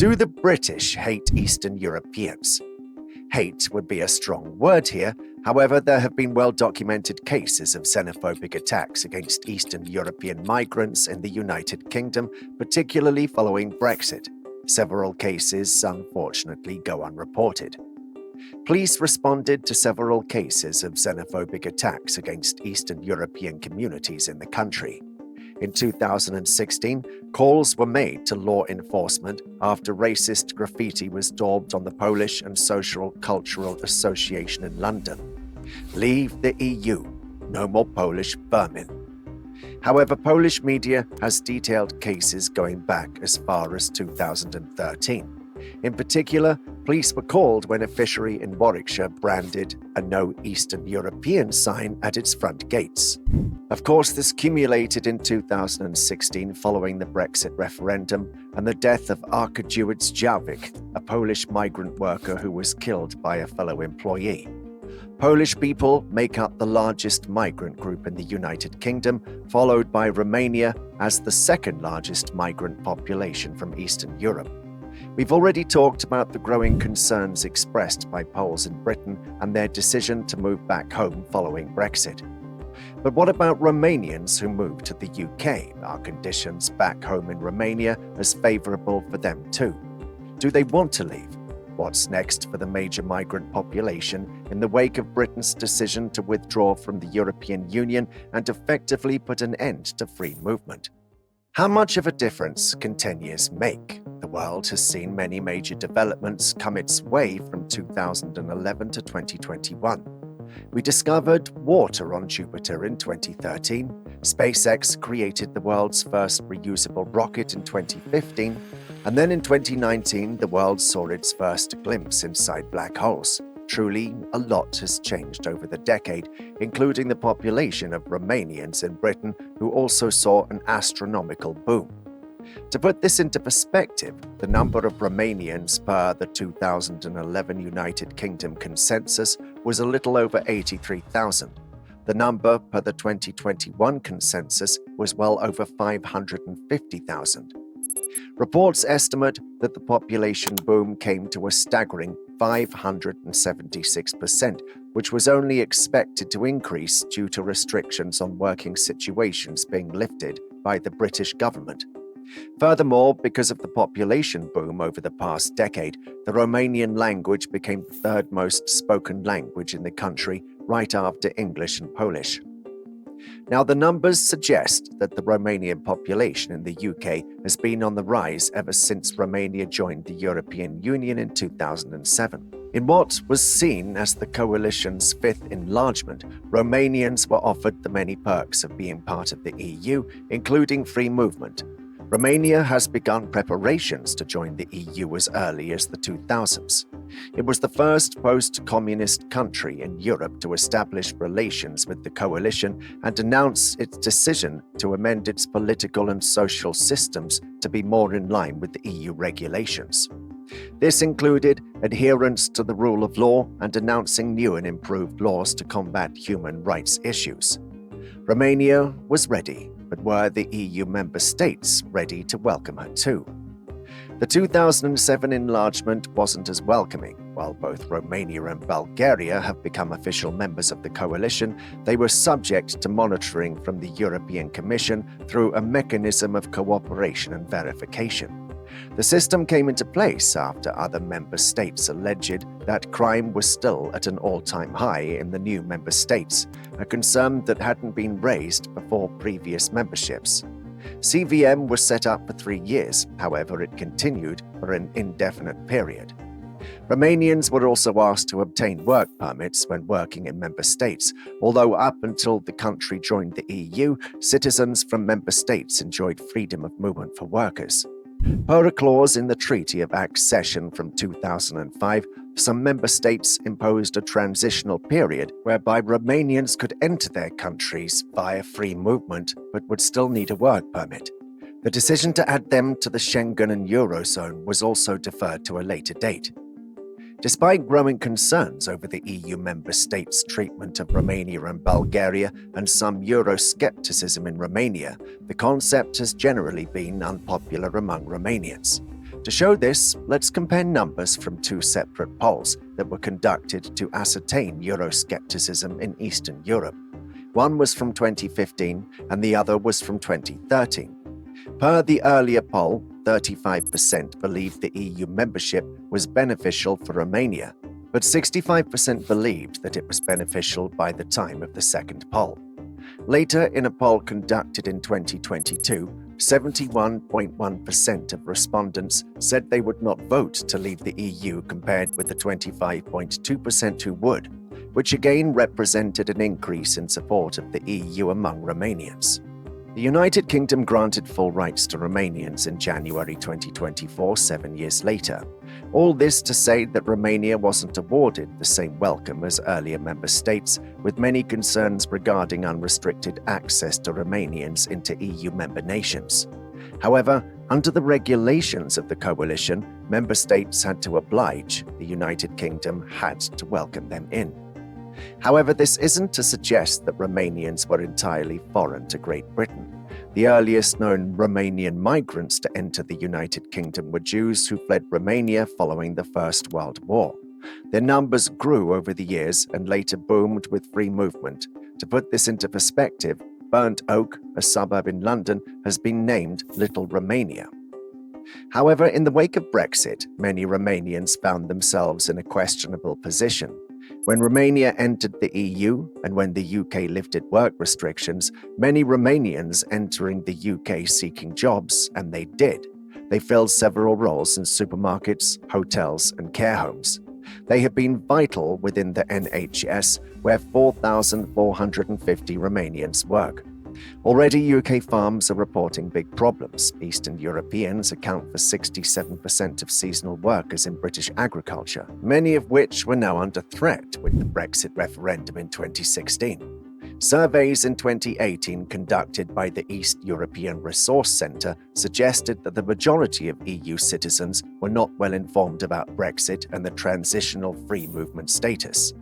Do the British hate Eastern Europeans? Hate would be a strong word here. However, there have been well-documented cases of xenophobic attacks against Eastern European migrants in the United Kingdom, particularly following Brexit. Several cases, unfortunately, go unreported. Police responded to several cases of xenophobic attacks against Eastern European communities in the country. In 2016, calls were made to law enforcement after racist graffiti was daubed on the Polish and Social Cultural Association in London. Leave the EU. No more Polish vermin. However, Polish media has detailed cases going back as far as 2013. In particular, police were called when a fishery in Warwickshire branded a No Eastern European sign at its front gates. Of course, this cumulated in 2016 following the Brexit referendum and the death of Arkadiusz Jałwik, a Polish migrant worker who was killed by a fellow employee. Polish people make up the largest migrant group in the United Kingdom, followed by Romania as the second largest migrant population from Eastern Europe. We've already talked about the growing concerns expressed by Poles in Britain and their decision to move back home following Brexit. But what about Romanians who move to the UK? Are conditions back home in Romania as favourable for them too? Do they want to leave? What's next for the major migrant population in the wake of Britain's decision to withdraw from the European Union and effectively put an end to free movement? How much of a difference can 10 years make? The world has seen many major developments come its way from 2011 to 2021. We discovered water on Jupiter in 2013, SpaceX created the world's first reusable rocket in 2015, and then in 2019 the world saw its first glimpse inside black holes. Truly, a lot has changed over the decade, including the population of Romanians in Britain who also saw an astronomical boom. To put this into perspective, the number of Romanians per the 2011 United Kingdom consensus was a little over 83,000. The number per the 2021 consensus was well over 550,000. Reports estimate that the population boom came to a staggering 576%, which was only expected to increase due to restrictions on working situations being lifted by the British government. Furthermore, because of the population boom over the past decade, the Romanian language became the third most spoken language in the country, right after English and Polish. Now, the numbers suggest that the Romanian population in the UK has been on the rise ever since Romania joined the European Union in 2007. In what was seen as the coalition's fifth enlargement, Romanians were offered the many perks of being part of the EU, including free movement. Romania has begun preparations to join the EU as early as the 2000s. It was the first post-communist country in Europe to establish relations with the coalition and announce its decision to amend its political and social systems to be more in line with the EU regulations. This included adherence to the rule of law and announcing new and improved laws to combat human rights issues. Romania was ready, but were the EU member states ready to welcome her too? The 2007 enlargement wasn't as welcoming. While both Romania and Bulgaria have become official members of the coalition, they were subject to monitoring from the European Commission through a mechanism of cooperation and verification. The system came into place after other member states alleged that crime was still at an all-time high in the new member states, a concern that hadn't been raised before previous memberships. CVM was set up for 3 years, however it continued for an indefinite period. Romanians were also asked to obtain work permits when working in member states, although up until the country joined the EU, citizens from member states enjoyed freedom of movement for workers. Per a clause in the Treaty of Accession from 2005, some member states imposed a transitional period whereby Romanians could enter their countries via free movement but would still need a work permit. The decision to add them to the Schengen and Eurozone was also deferred to a later date. Despite growing concerns over the EU member states' treatment of Romania and Bulgaria and some Euroscepticism in Romania, the concept has generally been unpopular among Romanians. To show this, let's compare numbers from two separate polls that were conducted to ascertain Euroscepticism in Eastern Europe. One was from 2015 and the other was from 2013. Per the earlier poll, 35% believed the EU membership was beneficial for Romania, but 65% believed that it was beneficial by the time of the second poll. Later, in a poll conducted in 2022, 71.1% of respondents said they would not vote to leave the EU compared with the 25.2% who would, which again represented an increase in support of the EU among Romanians. The United Kingdom granted full rights to Romanians in January 2024, 7 years later. All this to say that Romania wasn't awarded the same welcome as earlier member states, with many concerns regarding unrestricted access to Romanians into EU member nations. However, under the regulations of the coalition, member states had to oblige. The United Kingdom had to welcome them in. However, this isn't to suggest that Romanians were entirely foreign to Great Britain. The earliest known Romanian migrants to enter the United Kingdom were Jews who fled Romania following the First World War. Their numbers grew over the years and later boomed with free movement. To put this into perspective, Burnt Oak, a suburb in London, has been named Little Romania. However, in the wake of Brexit, many Romanians found themselves in a questionable position. When Romania entered the EU and when the UK lifted work restrictions, many Romanians entering the UK seeking jobs, and they did. They filled several roles in supermarkets, hotels, and care homes. They have been vital within the NHS, where 4,450 Romanians work. Already, UK farms are reporting big problems. Eastern Europeans account for 67% of seasonal workers in British agriculture, many of which were now under threat with the Brexit referendum in 2016. Surveys in 2018 conducted by the East European Resource Centre suggested that the majority of EU citizens were not well informed about Brexit and the transitional free movement status.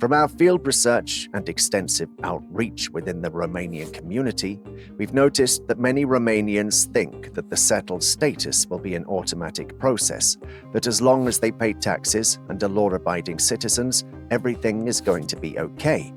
From our field research and extensive outreach within the Romanian community, we've noticed that many Romanians think that the settled status will be an automatic process, that as long as they pay taxes and are law-abiding citizens, everything is going to be okay,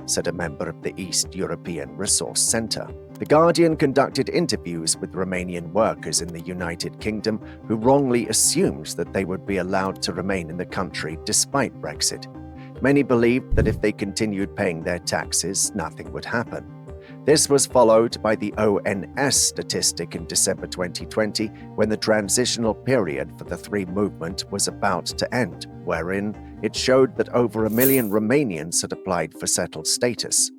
said a member of the East European Resource Centre. The Guardian conducted interviews with Romanian workers in the United Kingdom who wrongly assumed that they would be allowed to remain in the country despite Brexit. Many believed that if they continued paying their taxes, nothing would happen. This was followed by the ONS statistic in December 2020, when the transitional period for the Three movement was about to end, wherein it showed that over 1 million Romanians had applied for settled status.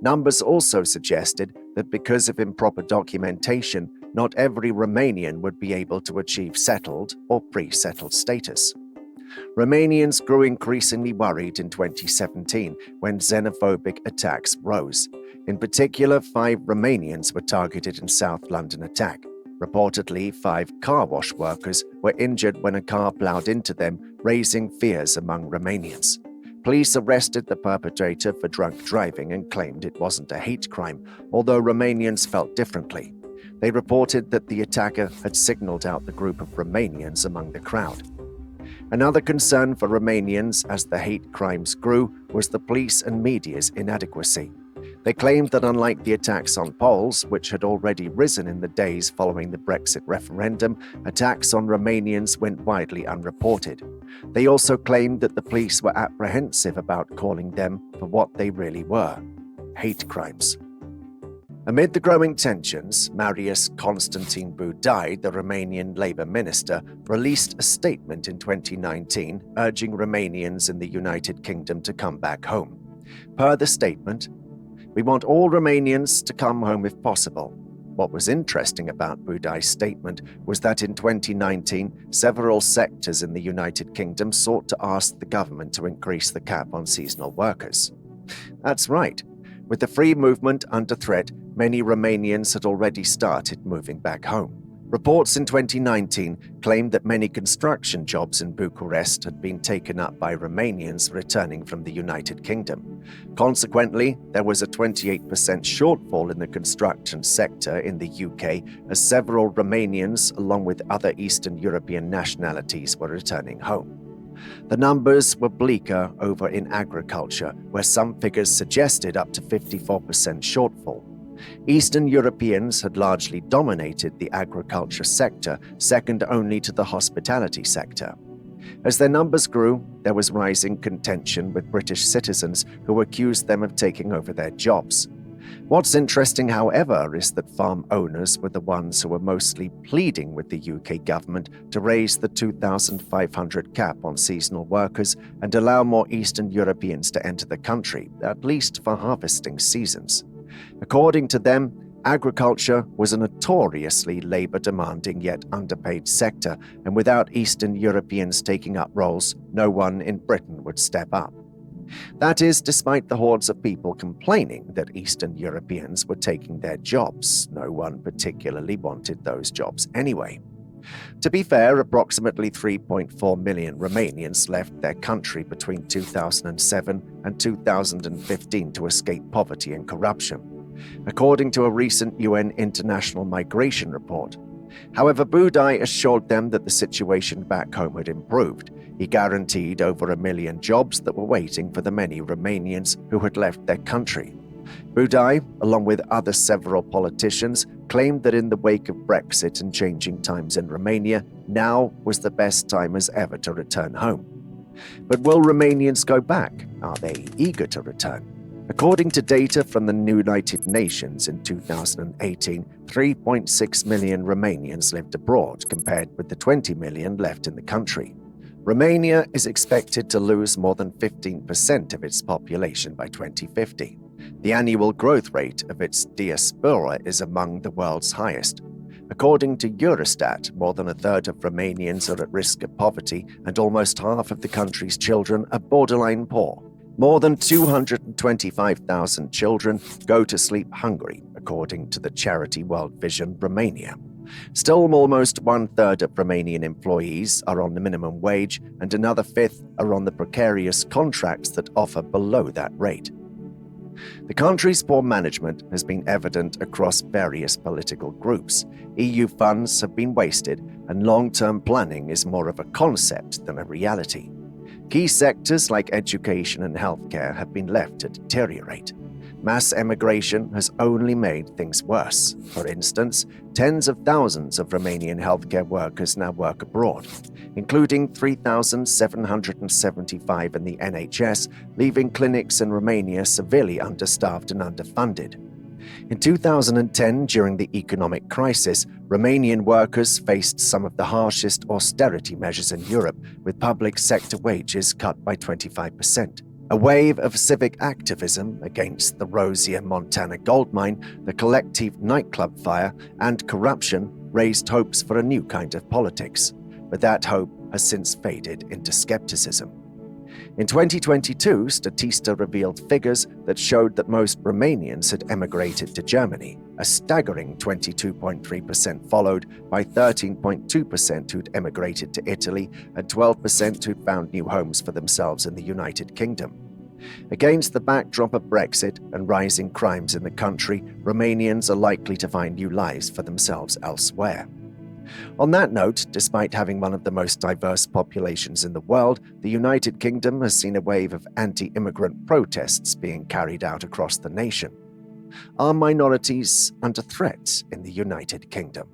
Numbers also suggested that because of improper documentation, not every Romanian would be able to achieve settled or pre-settled status. Romanians grew increasingly worried in 2017 when xenophobic attacks rose. In particular, 5 Romanians were targeted in South London attack. Reportedly, 5 car wash workers were injured when a car plowed into them, raising fears among Romanians. Police arrested the perpetrator for drunk driving and claimed it wasn't a hate crime, although Romanians felt differently. They reported that the attacker had signaled out the group of Romanians among the crowd. Another concern for Romanians as the hate crimes grew was the police and media's inadequacy. They claimed that unlike the attacks on Poles, which had already risen in the days following the Brexit referendum, attacks on Romanians went widely unreported. They also claimed that the police were apprehensive about calling them for what they really were: hate crimes. Amid the growing tensions, Marius Constantin Budai, the Romanian Labour Minister, released a statement in 2019 urging Romanians in the United Kingdom to come back home. Per the statement, "We want all Romanians to come home if possible." What was interesting about Budai's statement was that in 2019, several sectors in the United Kingdom sought to ask the government to increase the cap on seasonal workers. That's right. With the free movement under threat, many Romanians had already started moving back home. Reports in 2019 claimed that many construction jobs in Bucharest had been taken up by Romanians returning from the United Kingdom. Consequently, there was a 28% shortfall in the construction sector in the UK as several Romanians, along with other Eastern European nationalities, were returning home. The numbers were bleaker over in agriculture, where some figures suggested up to 54% shortfall. Eastern Europeans had largely dominated the agriculture sector, second only to the hospitality sector. As their numbers grew, there was rising contention with British citizens who accused them of taking over their jobs. What's interesting, however, is that farm owners were the ones who were mostly pleading with the UK government to raise the 2,500 cap on seasonal workers and allow more Eastern Europeans to enter the country, at least for harvesting seasons. According to them, agriculture was a notoriously labor-demanding yet underpaid sector, and without Eastern Europeans taking up roles, no one in Britain would step up. That is, despite the hordes of people complaining that Eastern Europeans were taking their jobs. No one particularly wanted those jobs anyway. To be fair, approximately 3.4 million Romanians left their country between 2007 and 2015 to escape poverty and corruption, according to a recent UN International Migration report. However, Budai assured them that the situation back home had improved. He guaranteed over 1 million jobs that were waiting for the many Romanians who had left their country. Budai, along with other several politicians, claimed that in the wake of Brexit and changing times in Romania, now was the best time as ever to return home. But will Romanians go back? Are they eager to return? According to data from the United Nations in 2018, 3.6 million Romanians lived abroad, compared with the 20 million left in the country. Romania is expected to lose more than 15% of its population by 2050. The annual growth rate of its diaspora is among the world's highest. According to Eurostat, more than a third of Romanians are at risk of poverty, and almost half of the country's children are borderline poor. More than 225,000 children go to sleep hungry, according to the charity World Vision Romania. Still, almost one-third of Romanian employees are on the minimum wage, and another fifth are on the precarious contracts that offer below that rate. The country's poor management has been evident across various political groups. EU funds have been wasted, and long-term planning is more of a concept than a reality. Key sectors like education and healthcare have been left to deteriorate. Mass emigration has only made things worse. For instance, tens of thousands of Romanian healthcare workers now work abroad, including 3,775 in the NHS, leaving clinics in Romania severely understaffed and underfunded. In 2010, during the economic crisis, Romanian workers faced some of the harshest austerity measures in Europe, with public sector wages cut by 25%. A wave of civic activism against the Rosia Montana gold mine, the collective nightclub fire, and corruption raised hopes for a new kind of politics, but that hope has since faded into skepticism. In 2022, Statista revealed figures that showed that most Romanians had emigrated to Germany, a staggering 22.3%, followed by 13.2% who'd emigrated to Italy and 12% who'd found new homes for themselves in the United Kingdom. Against the backdrop of Brexit and rising crimes in the country, Romanians are likely to find new lives for themselves elsewhere. On that note, despite having one of the most diverse populations in the world, the United Kingdom has seen a wave of anti-immigrant protests being carried out across the nation. Are minorities under threat in the United Kingdom?